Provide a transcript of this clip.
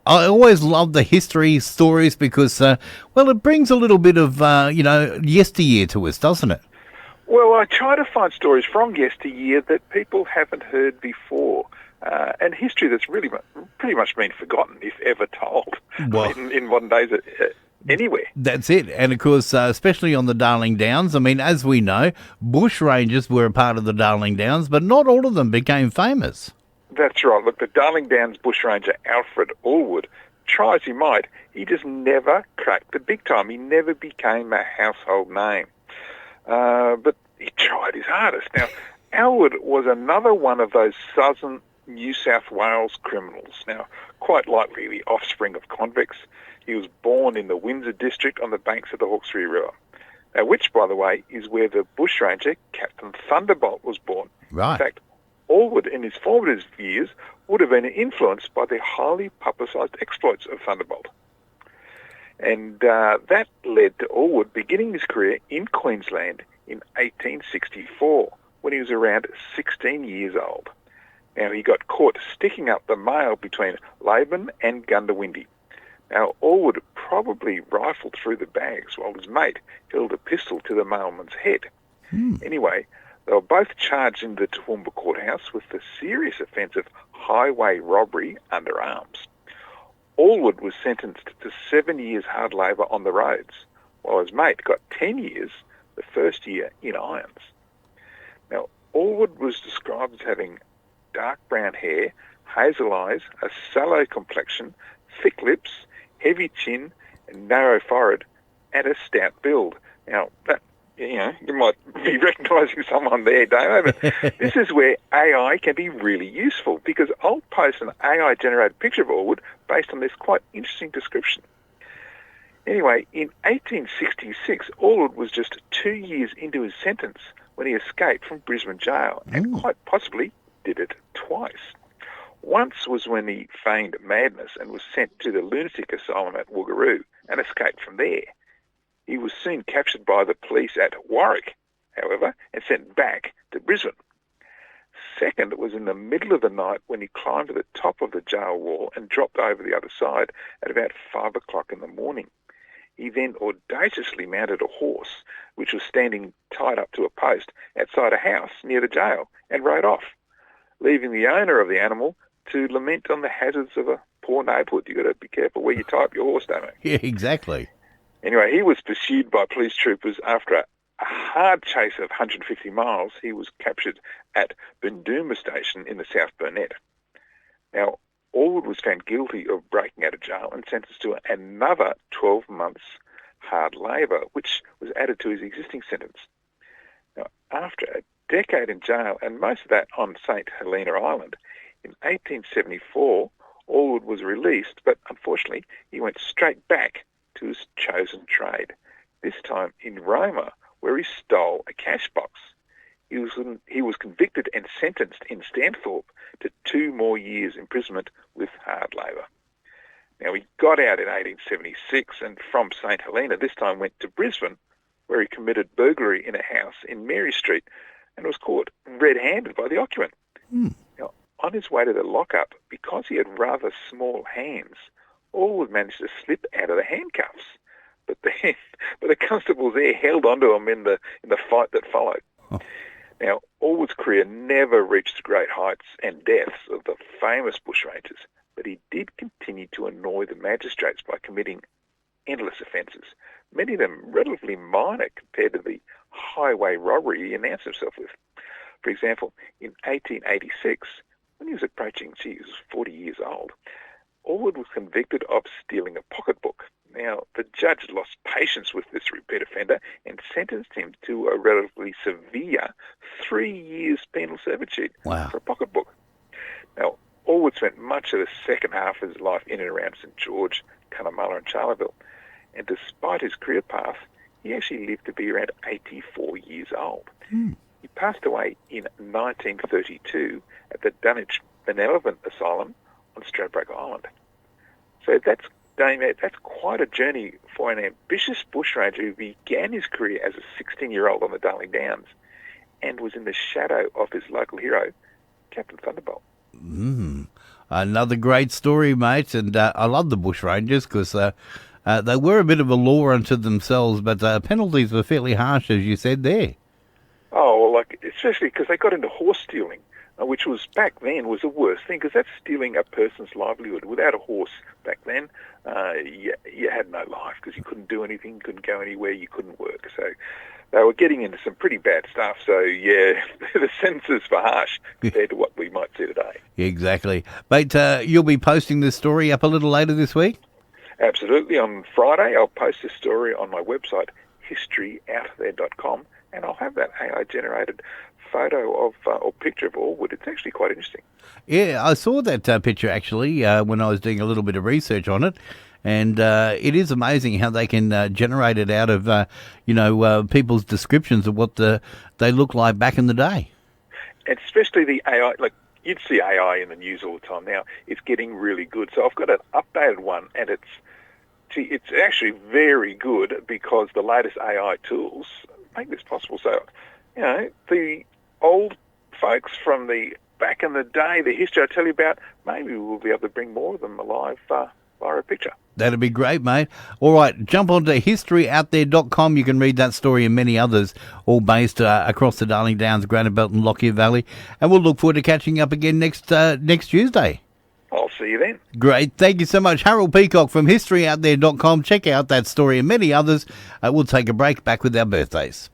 I always love the history stories because, well, it brings a little bit of, yesteryear to us, doesn't it? Well, I try to find stories from yesteryear that people haven't heard before, and history that's really pretty much been forgotten, if ever told, Well, in modern days anywhere. that's it. And of course, especially on the Darling Downs, I mean, as we know, bush rangers were a part of the Darling Downs, but not all of them became famous. That's right. Look, the Darling Downs bushranger Alfred Allwood, try as he might, he just never cracked the big time. He never became a household name. But he tried his hardest. Now, Alwood was another one of those southern New South Wales criminals. Now, quite likely the offspring of convicts. He was born in the Windsor district on the banks of the Hawkesbury River. Now, which, by the way, is where the bushranger Captain Thunderbolt was born. Right. In fact, Allwood in his formative years would have been influenced by the highly publicised exploits of Thunderbolt. And that led to Allwood beginning his career in Queensland in 1864 when he was around 16 years old. Now, he got caught sticking up the mail between Laban and Gundawindi. Now, Allwood probably rifled through the bags while his mate held a pistol to the mailman's head. Anyway, they were both charged in the Toowoomba courthouse with the serious offence of highway robbery under arms. Allwood was sentenced to 7 years hard labour on the roads, while his mate got 10 years, the first year in irons. Now, Allwood was described as having dark brown hair, hazel eyes, a sallow complexion, thick lips, heavy chin, and narrow forehead, and a stout build. Now, that, you might be recognising someone there, Damo, but this is where AI can be really useful because I'll post an AI-generated picture of Allwood based on this quite interesting description. Anyway, in 1866, Allwood was just 2 years into his sentence when he escaped from Brisbane jail and quite possibly did it twice. Once was when he feigned madness and was sent to the lunatic asylum at Woogaroo and escaped from there. He was soon captured by the police at Warwick, however, and sent back to Brisbane. Second was in the middle of the night when he climbed to the top of the jail wall and dropped over the other side at about 5 o'clock in the morning. He then audaciously mounted a horse, which was standing tied up to a post outside a house near the jail, and rode off, leaving the owner of the animal to lament on the hazards of a poor neighbourhood. You've got to be careful where you tie up your horse, don't you? Yeah, exactly. Anyway, he was pursued by police troopers after a hard chase of 150 miles. He was captured at Bundooma Station in the South Burnett. Now, Allwood was found guilty of breaking out of jail and sentenced to another 12 months hard labour, which was added to his existing sentence. Now, after a decade in jail, and most of that on St Helena Island, in 1874, Allwood was released, but unfortunately he went straight back to his chosen trade, this time in Roma, where he stole a cash box. He was convicted and sentenced in Stanthorpe to 2 more years imprisonment with hard labour. Now, he got out in 1876 and from St Helena this time went to Brisbane, where he committed burglary in a house in Mary Street and was caught red-handed by the occupant. Now, on his way to the lockup, because he had rather small hands, Allwood managed to slip out of the handcuffs, but the constables there held onto him in the fight that followed. Now, Allwood's career never reached the great heights and depths of the famous bushrangers, but he did continue to annoy the magistrates by committing endless offences, many of them relatively minor compared to the highway robbery he announced himself with. For example, in 1886, when he was approaching, he was 40 years old, Allwood was convicted of stealing a pocketbook. Now, the judge lost patience with this repeat offender and sentenced him to a relatively severe 3 years penal servitude for a pocketbook. Now, Allwood spent much of the second half of his life in and around St George, Cunnamulla and Charleville, and despite his career path, he actually lived to be around 84 years old. He passed away in 1932 at the Dunwich Benevolent Asylum on Stradbroke Island. So that's quite a journey for an ambitious bushranger who began his career as a 16-year-old on the Darling Downs and was in the shadow of his local hero, Captain Thunderbolt. Another great story, mate, and I love the bushrangers because they were a bit of a law unto themselves, but penalties were fairly harsh, as you said there. Oh, well, like, especially because they got into horse stealing, which was back then was the worst thing, because that's stealing a person's livelihood. Without a horse back then, you had no life because you couldn't do anything, you couldn't go anywhere, you couldn't work. So they were getting into some pretty bad stuff. So, yeah, the sentences were harsh compared to what we might see today. Exactly. Mate, you'll be posting this story up a little later this week? Absolutely. On Friday, I'll post this story on my website, historyouthere.com, and I'll have that AI-generated photo of or picture of Allwood. It's actually quite interesting. Yeah, I saw that picture actually when I was doing a little bit of research on it, and it is amazing how they can generate it out of people's descriptions of what they look like back in the day. And especially the AI, like you'd see AI in the news all the time now. It's getting really good. So I've got an updated one, and it's actually very good because the latest AI tools make this possible. So, the old folks from the back in the day, the history I tell you about, maybe we'll be able to bring more of them alive via a picture. That'd be great, mate. All right, jump onto historyouthere.com. You can read that story and many others, all based across the Darling Downs, Granite Belt and Lockyer Valley. And we'll look forward to catching up again next Tuesday. I'll see you then. Great. Thank you so much. Harold Peacock from historyouthere.com. Check out that story and many others. We'll take a break, back with our birthdays.